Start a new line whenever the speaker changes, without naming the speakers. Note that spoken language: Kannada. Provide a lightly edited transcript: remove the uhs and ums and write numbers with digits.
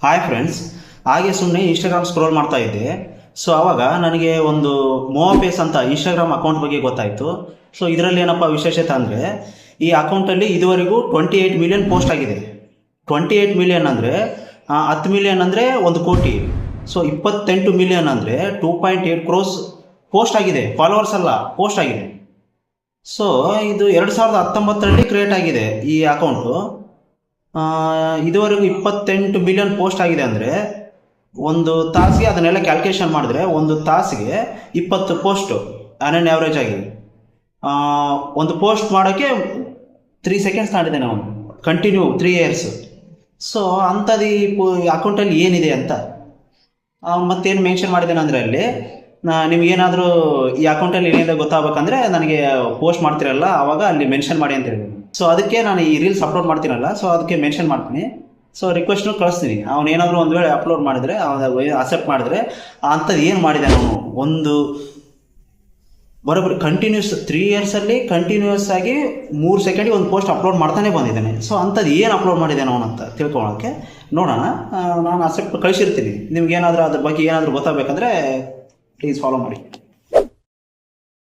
ಹಾಯ್ ಫ್ರೆಂಡ್ಸ್, ಹಾಗೆ ಸುಮ್ಮನೆ ಇನ್ಸ್ಟಾಗ್ರಾಮ್ ಸ್ಕ್ರೋಲ್ ಮಾಡ್ತಾ ಇದ್ದೆ. ಸೊ ಆವಾಗ ನನಗೆ ಒಂದು ಮೋಪೇಸ್ ಅಂತ ಇನ್ಸ್ಟಾಗ್ರಾಮ್ ಅಕೌಂಟ್ ಬಗ್ಗೆ ಗೊತ್ತಾಯಿತು. ಸೊ ಇದರಲ್ಲಿ ಏನಪ್ಪ ವಿಶೇಷತೆ ಅಂದರೆ, ಈ ಅಕೌಂಟಲ್ಲಿ ಇದುವರೆಗೂ 28 ಮಿಲಿಯನ್ ಪೋಸ್ಟ್ ಆಗಿದೆ. 28 ಮಿಲಿಯನ್ ಅಂದರೆ 10 ಮಿಲಿಯನ್ ಅಂದರೆ 1 ಕೋಟಿ. ಸೊ 28 ಮಿಲಿಯನ್ ಅಂದರೆ 2.8 ಕ್ರೋಸ್ ಪೋಸ್ಟ್ ಆಗಿದೆ. ಫಾಲೋವರ್ಸ್ ಅಲ್ಲ, ಪೋಸ್ಟ್ ಆಗಿದೆ. ಸೊ ಇದು 2019ರಲ್ಲಿ ಕ್ರಿಯೇಟ್ ಆಗಿದೆ ಈ ಅಕೌಂಟು. ಇದುವರೆಗೂ 28 ಮಿಲಿಯನ್ ಪೋಸ್ಟ್ ಆಗಿದೆ ಅಂದರೆ ಒಂದು ತಾಸಿಗೆ ಅದನ್ನೆಲ್ಲ ಕ್ಯಾಲ್ಕುಲೇಷನ್ ಮಾಡಿದ್ರೆ ಒಂದು ತಾಸಿಗೆ 20 ಪೋಸ್ಟು ಆನ್ ಆ್ಯಾವ್ರೇಜ್ ಆಗಿ. ಒಂದು ಪೋಸ್ಟ್ ಮಾಡೋಕ್ಕೆ 3 ಸೆಕೆಂಡ್ಸ್ ತಾಂಡಿದ್ದಾನೆ ಅವನು, ಕಂಟಿನ್ಯೂ 3 ಇಯರ್ಸ್. ಸೊ ಅಂಥದ್ದು ಈ ಅಕೌಂಟಲ್ಲಿ ಏನಿದೆ ಅಂತ ಮತ್ತೇನು ಮೆನ್ಷನ್ ಮಾಡಿದ್ದೇನೆ ಅಂದರೆ, ಅಲ್ಲಿ ನಿಮಗೇನಾದರೂ ಈ ಅಕೌಂಟಲ್ಲಿ ಏನಿದೆ ಗೊತ್ತಾಗಬೇಕಂದ್ರೆ ನನಗೆ ಪೋಸ್ಟ್ ಮಾಡ್ತಿರಲ್ಲ ಆವಾಗ ಅಲ್ಲಿ ಮೆನ್ಷನ್ ಮಾಡಿ ಅಂತ ಹೇಳಿದ್ದೀನಿ. ಸೊ ಅದಕ್ಕೆ ನಾನು ಈ ರೀಲ್ಸ್ ಅಪ್ಲೋಡ್ ಮಾಡ್ತೀನಲ್ಲ, ಸೊ ಅದಕ್ಕೆ ಮೆನ್ಷನ್ ಮಾಡ್ತೀನಿ. ಸೊ ರಿಕ್ವೆಸ್ಟ್ನು ಕಳಿಸ್ತೀನಿ. ಅವನೇನಾದರೂ ಒಂದು ವೇಳೆ ಅಪ್ಲೋಡ್ ಮಾಡಿದರೆ, ಅಕ್ಸೆಪ್ಟ್ ಮಾಡಿದ್ರೆ ಅಂಥದ್ದು ಏನು ಮಾಡಿದ್ದಾನೆ ಅವನು, ಒಂದು ಬರೋಬ್ಬರಿ ಕಂಟಿನ್ಯೂಸ್ 3 ಇಯರ್ಸಲ್ಲಿ ಕಂಟಿನ್ಯೂಸ್ ಆಗಿ 3 ಸೆಕೆಂಡಿಗೆ ಒಂದು ಪೋಸ್ಟ್ ಅಪ್ಲೋಡ್ ಮಾಡ್ತಾನೆ ಬಂದಿದ್ದಾನೆ. ಸೊ ಅಂಥದ್ದು ಏನು ಅಪ್ಲೋಡ್ ಮಾಡಿದ್ದಾನೆ ಅವನು ಅಂತ ತಿಳ್ಕೊಳ್ಳೋಕ್ಕೆ ನೋಡೋಣ. ನಾನು ಅಕ್ಸೆಪ್ಟ್ ಕಳಿಸಿರ್ತೀನಿ. ನಿಮ್ಗೇನಾದರೂ ಅದ್ರ ಬಗ್ಗೆ ಏನಾದರೂ ಗೊತ್ತಾಗಬೇಕಂದ್ರೆ ಪ್ಲೀಸ್ ಫಾಲೋ ಮಾಡಿ.